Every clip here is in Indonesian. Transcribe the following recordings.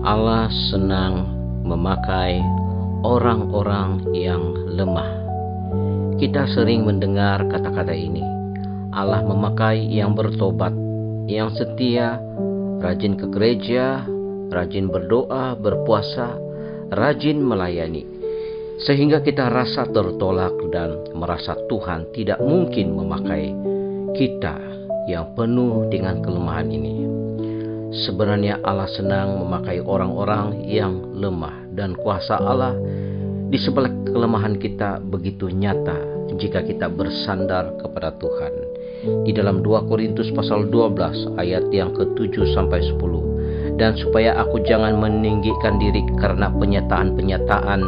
Allah senang memakai orang-orang yang lemah. Kita sering mendengar kata-kata ini. Allah memakai yang bertobat, yang setia, rajin ke gereja, rajin berdoa, berpuasa, rajin melayani. Sehingga kita rasa tertolak dan merasa Tuhan tidak mungkin memakai kita yang penuh dengan kelemahan ini. Sebenarnya Allah senang memakai orang-orang yang lemah, dan kuasa Allah di sebelah kelemahan kita begitu nyata jika kita bersandar kepada Tuhan. Di dalam 2 Korintus pasal 12 ayat yang ke-7 sampai 10. Dan supaya aku jangan meninggikan diri karena penyataan-penyataan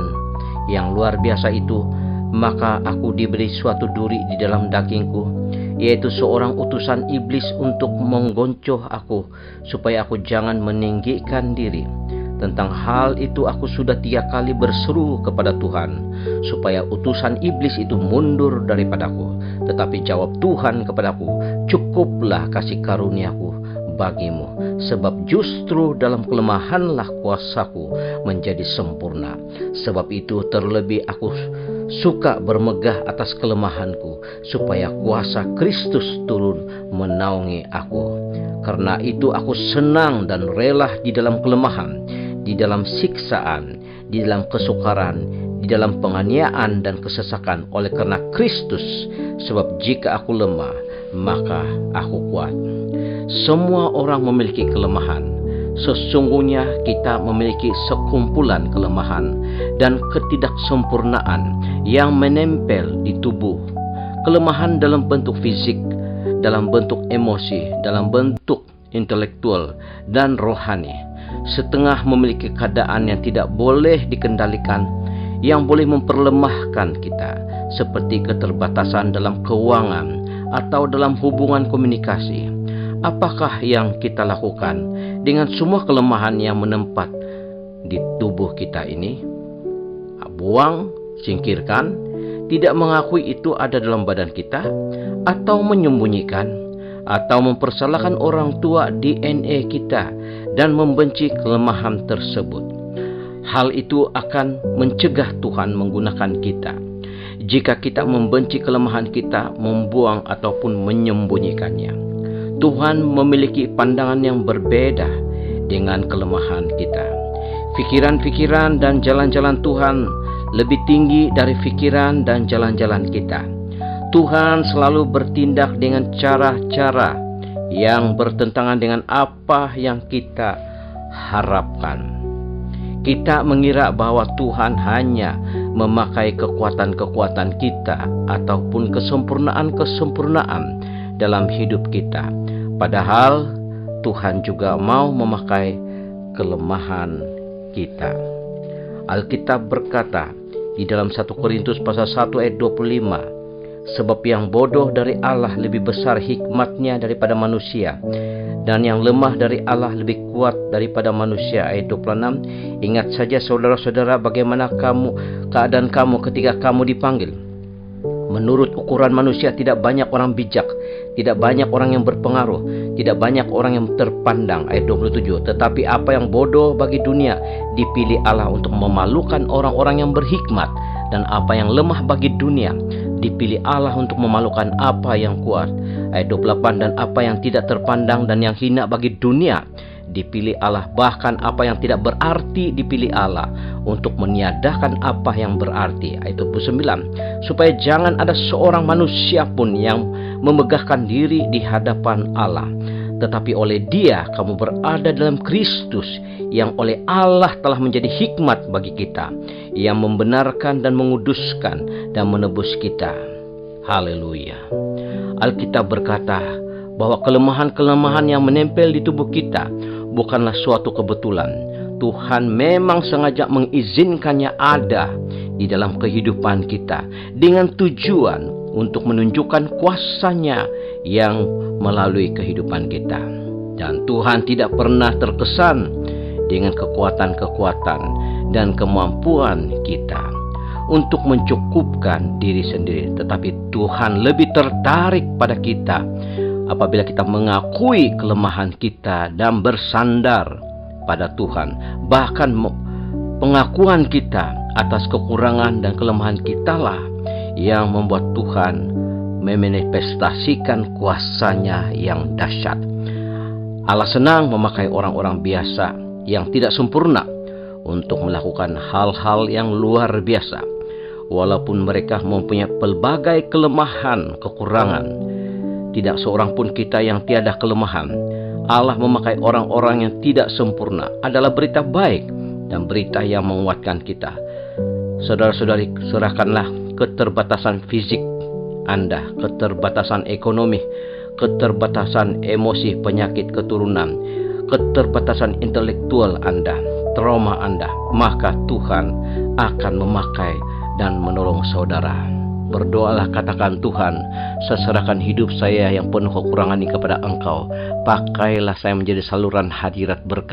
yang luar biasa itu, maka aku diberi suatu duri di dalam dagingku, yaitu seorang utusan iblis untuk menggoncoh aku, supaya aku jangan meninggikan diri. Tentang hal itu aku sudah 3 kali berseru kepada Tuhan, supaya utusan iblis itu mundur daripadaku. Tetapi jawab Tuhan kepadaku, cukuplah kasih karuniaku bagimu, sebab justru dalam kelemahanlah kuasaku menjadi sempurna. Sebab itu terlebih aku suka bermegah atas kelemahanku, supaya kuasa Kristus turun menaungi aku. Karena itu aku senang dan rela di dalam kelemahan, di dalam siksaan, di dalam kesukaran, di dalam penganiayaan dan kesesakan oleh karena Kristus. Sebab jika aku lemah, maka aku kuat. Semua orang memiliki kelemahan. Sesungguhnya kita memiliki sekumpulan kelemahan dan ketidaksempurnaan yang menempel di tubuh. Kelemahan dalam bentuk fisik, dalam bentuk emosi, dalam bentuk intelektual dan rohani. Setengah memiliki keadaan yang tidak boleh dikendalikan, yang boleh memperlemahkan kita, seperti keterbatasan dalam keuangan atau dalam hubungan komunikasi. Apakah yang kita lakukan dengan semua kelemahan yang menempat di tubuh kita ini? Buang, singkirkan, tidak mengakui itu ada dalam badan kita, atau menyembunyikan, atau mempersalahkan orang tua DNA kita dan membenci kelemahan tersebut. Hal itu akan mencegah Tuhan menggunakan kita. Jika kita membenci kelemahan kita, membuang ataupun menyembunyikannya. Tuhan memiliki pandangan yang berbeda dengan kelemahan kita. Pikiran-pikiran dan jalan-jalan Tuhan lebih tinggi dari pikiran dan jalan-jalan kita. Tuhan selalu bertindak dengan cara-cara yang bertentangan dengan apa yang kita harapkan. Kita mengira bahwa Tuhan hanya memakai kekuatan-kekuatan kita ataupun kesempurnaan-kesempurnaan dalam hidup kita. Padahal Tuhan juga mau memakai kelemahan kita. Alkitab berkata di dalam 1 Korintus pasal 1 ayat 25, sebab yang bodoh dari Allah lebih besar hikmatnya daripada manusia, dan yang lemah dari Allah lebih kuat daripada manusia. Ayat 26, ingat saja saudara-saudara bagaimana keadaan kamu ketika kamu dipanggil. Menurut ukuran manusia tidak banyak orang bijak, tidak banyak orang yang berpengaruh, tidak banyak orang yang terpandang. Ayat 27, tetapi apa yang bodoh bagi dunia dipilih Allah untuk memalukan orang-orang yang berhikmat, dan apa yang lemah bagi dunia dipilih Allah untuk memalukan apa yang kuat. Ayat 28, dan apa yang tidak terpandang dan yang hina bagi dunia dipilih Allah, bahkan apa yang tidak berarti dipilih Allah untuk meniadakan apa yang berarti. Ayat 29, supaya jangan ada seorang manusia pun yang memegahkan diri di hadapan Allah, tetapi oleh Dia kamu berada dalam Kristus, yang oleh Allah telah menjadi hikmat bagi kita, yang membenarkan dan menguduskan dan menebus kita. Haleluya. Alkitab berkata bahwa kelemahan-kelemahan yang menempel di tubuh kita bukanlah suatu kebetulan. Tuhan memang sengaja mengizinkannya ada di dalam kehidupan kita dengan tujuan untuk menunjukkan kuasa-Nya yang melalui kehidupan kita. Dan Tuhan tidak pernah terkesan dengan kekuatan-kekuatan dan kemampuan kita untuk mencukupkan diri sendiri, tetapi Tuhan lebih tertarik pada kita apabila kita mengakui kelemahan kita dan bersandar kepada Tuhan. Bahkan pengakuan kita atas kekurangan dan kelemahan kitalah yang membuat Tuhan memanifestasikan kuasa-Nya yang dahsyat. Allah senang memakai orang-orang biasa yang tidak sempurna untuk melakukan hal-hal yang luar biasa. Walaupun mereka mempunyai pelbagai kelemahan, kekurangan, tidak seorang pun kita yang tiada kelemahan. Allah memakai orang-orang yang tidak sempurna adalah berita baik dan berita yang menguatkan kita. Saudara-saudari, serahkanlah keterbatasan fisik Anda, keterbatasan ekonomi, keterbatasan emosi, penyakit keturunan, keterbatasan intelektual Anda, trauma Anda, maka Tuhan akan memakai dan menolong saudara. Berdoalah, katakan, Tuhan, saya serahkan hidup saya yang penuh kekurangan ini kepada Engkau. Pakailah saya menjadi saluran hadirat berkat